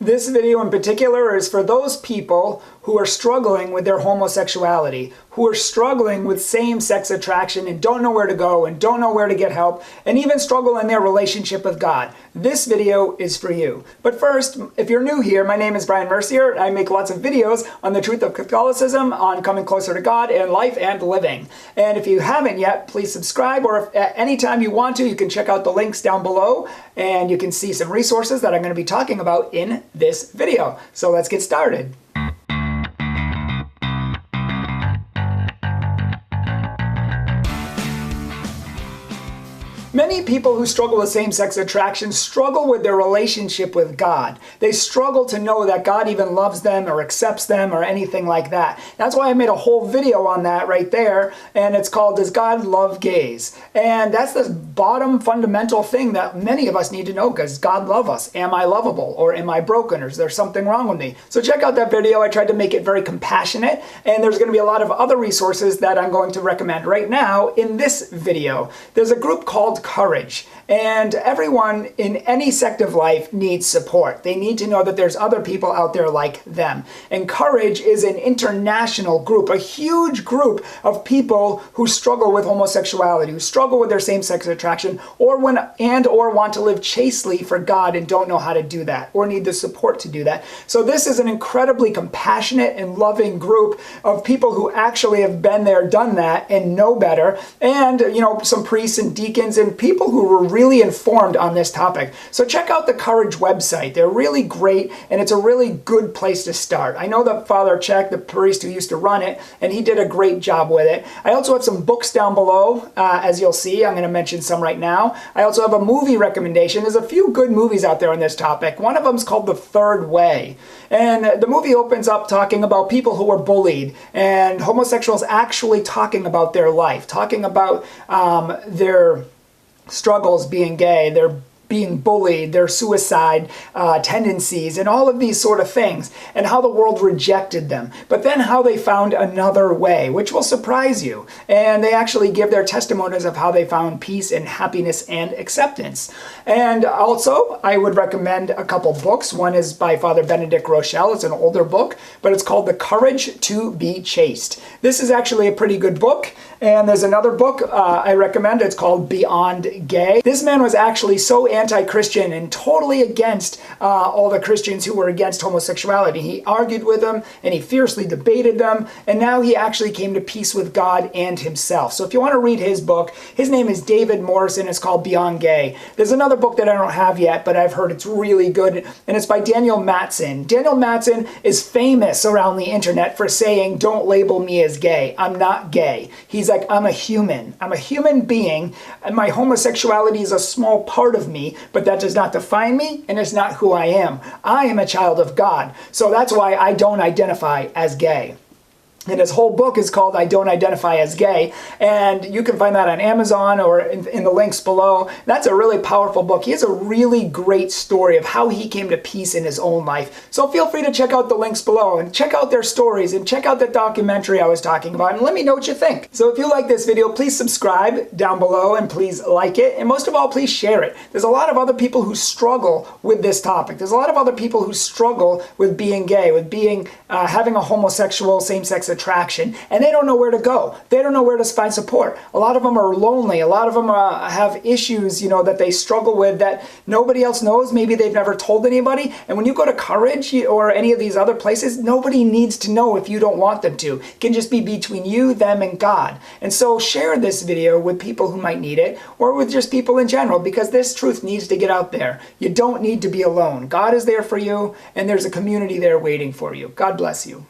This video in particular is for those people who are struggling with their homosexuality, who are struggling with same-sex attraction and don't know where to go and don't know where to get help, and even struggle in their relationship with God. This video is for you. But first, if you're new here, my name is Brian Mercier. I make lots of videos on the truth of Catholicism, on coming closer to God in life and living. And if you haven't yet, please subscribe, or if at any time you want to, you can check out the links down below and you can see some resources that I'm going to be talking about in this video. So let's get started. Many people who struggle with same-sex attraction struggle with their relationship with God. They struggle to know that God even loves them or accepts them or anything like that. That's why I made a whole video on that right there, and it's called, Does God Love Gays? And that's the bottom fundamental thing that many of us need to know. Does God love us? Am I lovable? Or am I broken? Or is there something wrong with me? So check out that video. I tried to make it very compassionate, and there's going to be a lot of other resources that I'm going to recommend right now in this video. There's a group called Courage. And everyone in any sect of life needs support. They need to know that there's other people out there like them. And Courage is an international group, a huge group of people who struggle with homosexuality, who struggle with their same-sex attraction, or want to live chastely for God and don't know how to do that, or need the support to do that. So this is an incredibly compassionate and loving group of people who actually have been there, done that, and know better. And, some priests and deacons and people who were really informed on this topic. So check out the Courage website. They're really great, and it's a really good place to start. I know that Father Check, the priest who used to run it, and he did a great job with it. I also have some books down below, as you'll see. I'm going to mention some right now. I also have a movie recommendation. There's a few good movies out there on this topic. One of them is called The Third Way. And the movie opens up talking about people who were bullied and homosexuals actually talking about their life, talking about their struggles being gay, their being bullied, their suicide tendencies, and all of these sort of things, and how the world rejected them. But then how they found another way, which will surprise you. And they actually give their testimonies of how they found peace and happiness and acceptance. And also, I would recommend a couple books. One is by Father Benedict Rochelle. It's an older book, but it's called The Courage to be Chaste. This is actually a pretty good book. And there's another book I recommend. It's called Beyond Gay. This man was actually so anti-Christian and totally against all the Christians who were against homosexuality. He argued with them and he fiercely debated them, and now he actually came to peace with God and himself. So if you want to read his book, his name is David Morrison. It's called Beyond Gay. There's another book that I don't have yet, but I've heard it's really good, and it's by Daniel Mattson. Daniel Mattson is famous around the internet for saying, "Don't label me as gay. I'm not gay." He's like, I'm a human being, and my homosexuality is a small part of me, but that does not define me, and it's not who I am. I am a child of God, so that's why I don't identify as gay. And his whole book is called I Don't Identify as Gay, and you can find that on Amazon or in the links below. That's a really powerful book. He has a really great story of how he came to peace in his own life. So feel free to check out the links below and check out their stories and check out the documentary I was talking about and let me know what you think. So if you like this video, please subscribe down below and please like it. And most of all, please share it. There's a lot of other people who struggle with this topic. There's a lot of other people who struggle with being gay, with being having a homosexual same-sex attraction, and they don't know where to go. They don't know where to find support. A lot of them are lonely. A lot of them have issues, that they struggle with that nobody else knows. Maybe they've never told anybody. And when you go to Courage or any of these other places, nobody needs to know if you don't want them to. It can just be between you, them, and God. And so share this video with people who might need it, or with just people in general, because this truth needs to get out there. You don't need to be alone. God is there for you, and there's a community there waiting for you. God bless you.